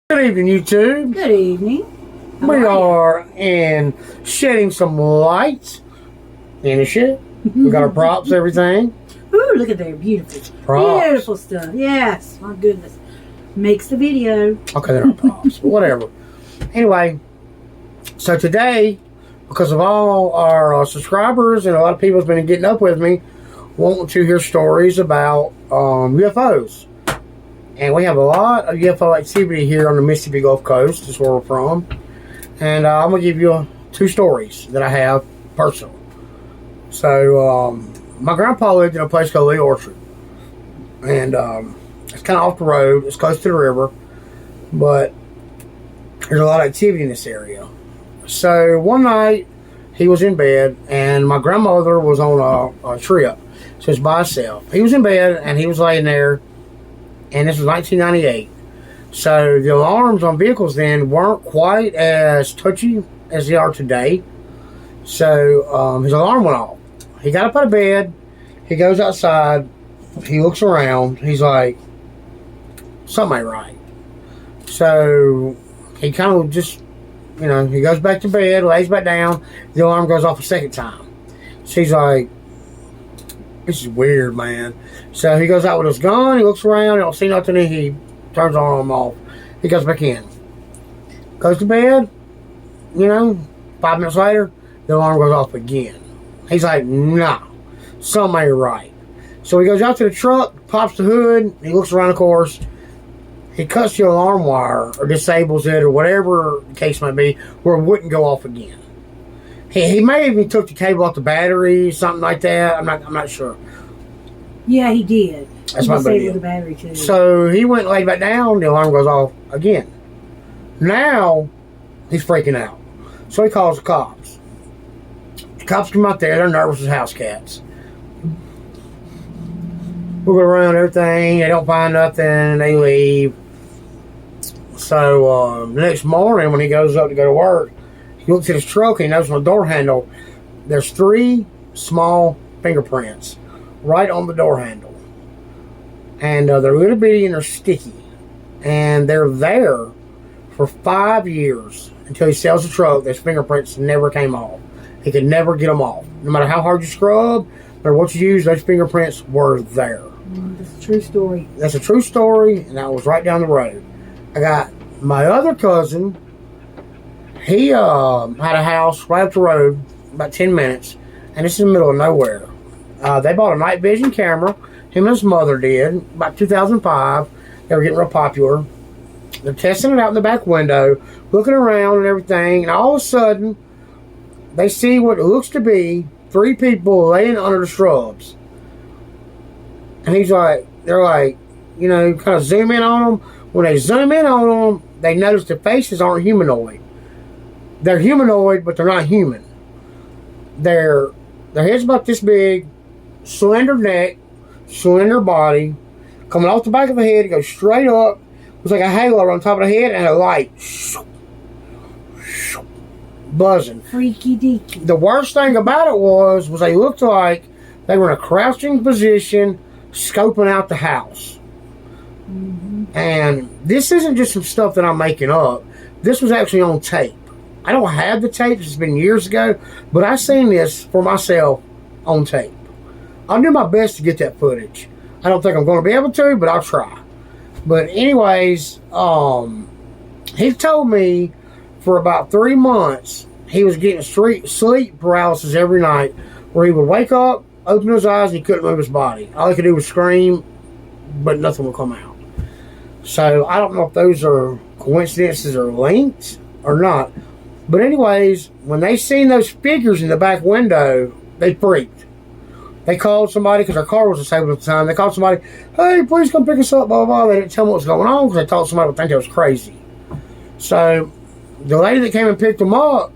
Good evening, YouTube. Good evening. We are in shedding some light in the shit. We got our props, everything. Ooh, look at there. Beautiful. Props. Beautiful stuff. Yes. My goodness. Makes the video. Okay, they're not props, but whatever. Anyway, so today, because of all our subscribers and a lot of people have been getting up with me, wanting to hear stories about UFOs. And we have a lot of UFO activity here on the Mississippi Gulf Coast. That's where we're from. And I'm going to give you two stories that I have personal. So, my grandpa lived in a place called Lee Orchard. And it's kind of off the road. It's close to the river. But there's a lot of activity in this area. So, one night, he was in bed. And my grandmother was on a trip. So, it's by herself. He was in bed and he was laying there. And this was 1998. So the alarms on vehicles then weren't quite as touchy as they are today. So his alarm went off. He got up out of bed. He goes outside. He looks around. He's like, something ain't right. So he kind of just, he goes back to bed, lays back down. The alarm goes off a second time. So he's like, this is weird, man. So he goes out with his gun. He looks around. He don't see nothing. He turns the alarm off. He goes back in. Goes to bed. 5 minutes later, the alarm goes off again. He's like, nah, something ain't right. So he goes out to the truck, pops the hood. He looks around, of course. He cuts the alarm wire or disables it or whatever the case might be where it wouldn't go off again. He may have even took the cable off the battery, something like that. I'm not sure. Yeah, he did. That's my buddy. The battery too. So he went and laid back down. The alarm goes off again. Now he's freaking out. So he calls the cops. The cops come out there. They're nervous as house cats. We go around everything. They don't find nothing. They leave. So the next morning when he goes up to go to work, he looks at his truck and he knows on the door handle there's 3 small fingerprints right on the door handle. And they're little bitty and they're sticky. And they're there for 5 years until he sells the truck. Those fingerprints never came off. He could never get them off. No matter how hard you scrub or what you use, those fingerprints were there. That's a true story. That's a true story, and that was right down the road. I got my other cousin. He had a house right up the road, about 10 minutes, and it's in the middle of nowhere. They bought a night vision camera. Him and his mother did, about 2005. They were getting real popular. They're testing it out in the back window, looking around and everything, and all of a sudden, they see what looks to be 3 people laying under the shrubs. And they're like, kind of zoom in on them. When they zoom in on them, they notice the faces aren't humanoid. They're humanoid, but they're not human. Their head's about this big, slender neck, slender body, coming off the back of the head, it goes straight up. It's like a halo on top of the head and a light buzzing. Freaky deaky. The worst thing about it was they looked like they were in a crouching position, scoping out the house. Mm-hmm. And this isn't just some stuff that I'm making up. This was actually on tape. I don't have the tape. It's been years ago. But I seen this for myself on tape. I'll do my best to get that footage. I don't think I'm going to be able to, but I'll try. But anyways, he told me for about 3 months he was getting sleep paralysis every night where he would wake up, open his eyes, and he couldn't move his body. All he could do was scream, but nothing would come out. So I don't know if those are coincidences or linked or not. But anyways, when they seen those figures in the back window, they freaked. They called somebody because their car was disabled at the time. They called somebody, hey, please come pick us up, blah, blah, blah. They didn't tell them what was going on because they thought somebody would think it was crazy. So the lady that came and picked them up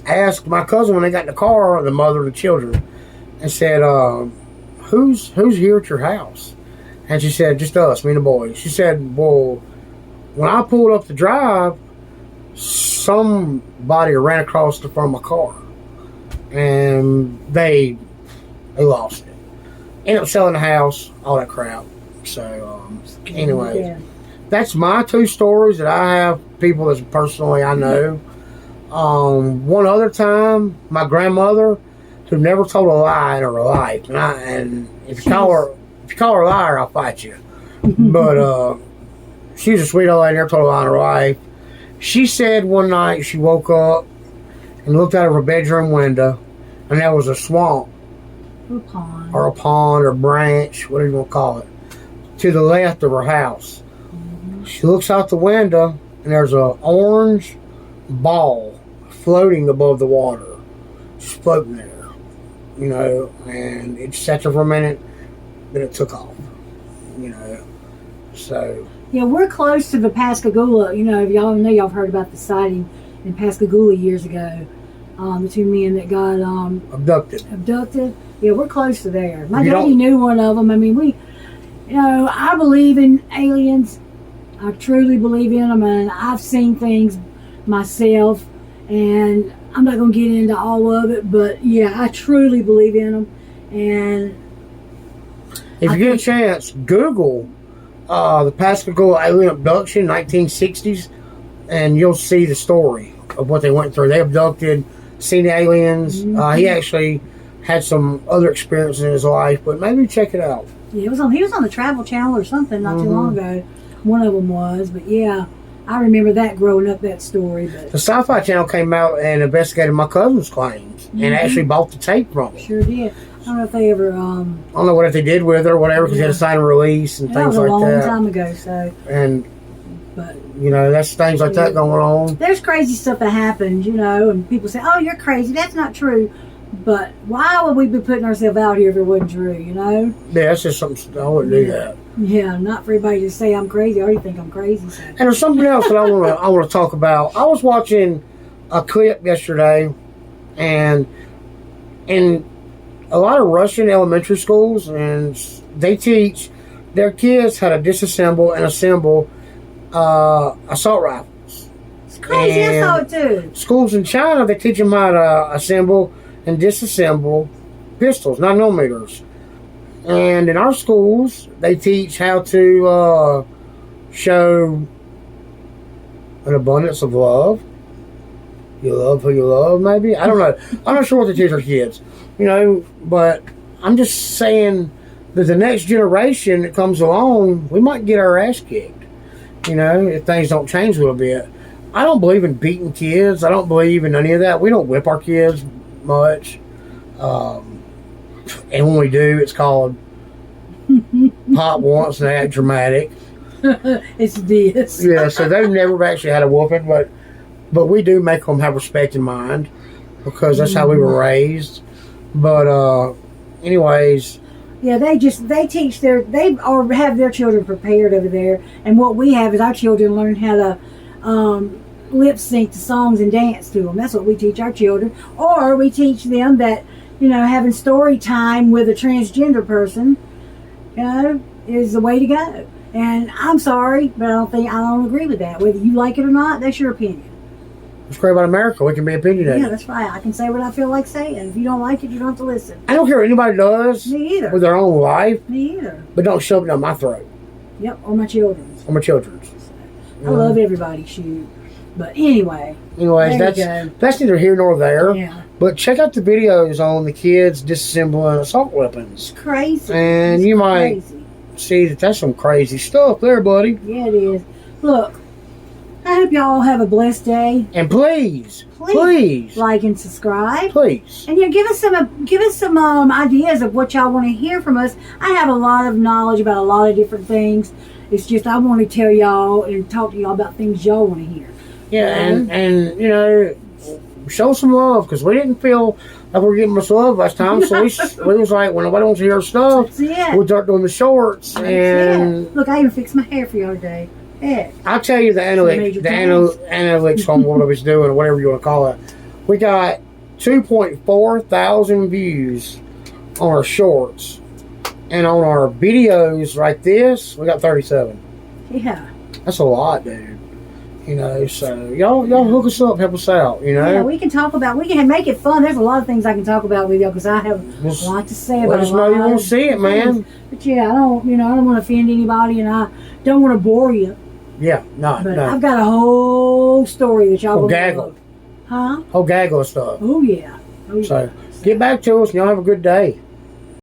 asked my cousin when they got in the car, the mother of the children, and said, who's here at your house? And she said, just us, me and the boys. She said, well, when I pulled up the drive, somebody ran across the front of my car. And they lost it. Ended up selling the house, all that crap. So, anyways. Yeah. that's my two stories that I have. People that personally I know. One other time, my grandmother, who never told a lie in her life, and if you call her a liar, I'll fight you. But she was a sweet old lady, never told a lie in her life. She said one night she woke up and looked out of her bedroom window, and there was a swamp, or a pond, or branch, whatever you want to call it, to the left of her house. She looks out the window, and there's an orange ball floating above the water, just floating there, you know. And it sat there for a minute, then it took off, you know. So yeah, we're close to the Pascagoula. You know, y'all know y'all have heard about the sighting in Pascagoula years ago. The two men that got abducted. Yeah, we're close to there. My daddy knew one of them. I mean, I believe in aliens. I truly believe in them, and I've seen things myself. And I'm not going to get into all of it, but yeah, I truly believe in them. And if you get a chance, Google the Pascagoula alien abduction, 1960s, and you'll see the story of what they went through. They abducted, seen the aliens. He actually had some other experiences in his life, but maybe check it out. Yeah, he was on the Travel Channel or something not too long ago. One of them was, but yeah, I remember that growing up, that story. But the Sci-Fi Channel came out and investigated my cousin's claims and actually bought the tape from him. Sure did. I don't know if they ever. I don't know what if they did with her or whatever, because they had to sign a release and things like that. That was a long time ago, so. But you know, that's things like that going on. There's crazy stuff that happens, you know, and people say, "Oh, you're crazy." That's not true. But why would we be putting ourselves out here if it wasn't true, you know? Yeah, that's just something, I wouldn't do that. Yeah, not for everybody to say I'm crazy. I already think I'm crazy. So. And there's something else that I want to talk about. I was watching a clip yesterday, and in a lot of Russian elementary schools, and they teach their kids how to disassemble and assemble assault rifles. It's crazy. And I saw it too. Schools in China, they teach them how to assemble and disassemble pistols, 9mm. And in our schools, they teach how to show an abundance of love. You love who you love, maybe? I don't know. I'm not sure what they teach our kids, you know, but I'm just saying that the next generation that comes along, we might get our ass kicked, you know, if things don't change a little bit. I don't believe in beating kids. I don't believe in any of that. We don't whip our kids much. And when we do, it's called pop once and act dramatic. It's this. Yeah, so they've never actually had a whooping, but we do make them have respect in mind, because that's how we were raised. But anyways, yeah, they teach have their children prepared over there, and what we have is our children learn how to lip sync to songs and dance to them. That's what we teach our children. Or we teach them that, you know, having story time with a transgender person, you know, is the way to go. And I'm sorry, but I don't agree with that. Whether you like it or not, that's your opinion. What's great about America, we can be opinionated. Yeah, that's right. I can say what I feel like saying. If you don't like it, you don't have to listen. I don't care what anybody does. Me either. With their own life. Me either. But don't shove it down my throat. Yep, or my children's. Or my children's. I love everybody, shoot. But anyways, that's neither here nor there. Yeah. But check out the videos on the kids disassembling assault weapons. It's crazy. And you might see that that's some crazy stuff there, buddy. Yeah, it is. Look, I hope y'all have a blessed day. And please like and subscribe. Please. And give us some ideas of what y'all want to hear from us. I have a lot of knowledge about a lot of different things. It's just I want to tell y'all and talk to y'all about things y'all want to hear. Yeah, and you know, show some love, because we didn't feel like we were getting much love last time. So we was like, when nobody wants to hear our stuff, we'll start doing the shorts. Look, I even fixed my hair for y'all today. Heck. I'll tell you the analytics on what I was doing, or whatever you want to call it. We got 2.4 thousand views on our shorts, and on our videos like this, we got 37. Yeah, that's a lot, dude. You know, so y'all hook us up, help us out. You know, yeah, we can make it fun. There's a lot of things I can talk about with y'all, because I have a lot to say about it. Let us know you want to see it, man. But yeah, I don't want to offend anybody, and I don't want to bore you. Yeah, no, But no. I've got a whole story that y'all will gaggle. love. Huh? Whole gaggle of stuff. Oh, yeah. Oh, yeah. So, get back to us and y'all have a good day.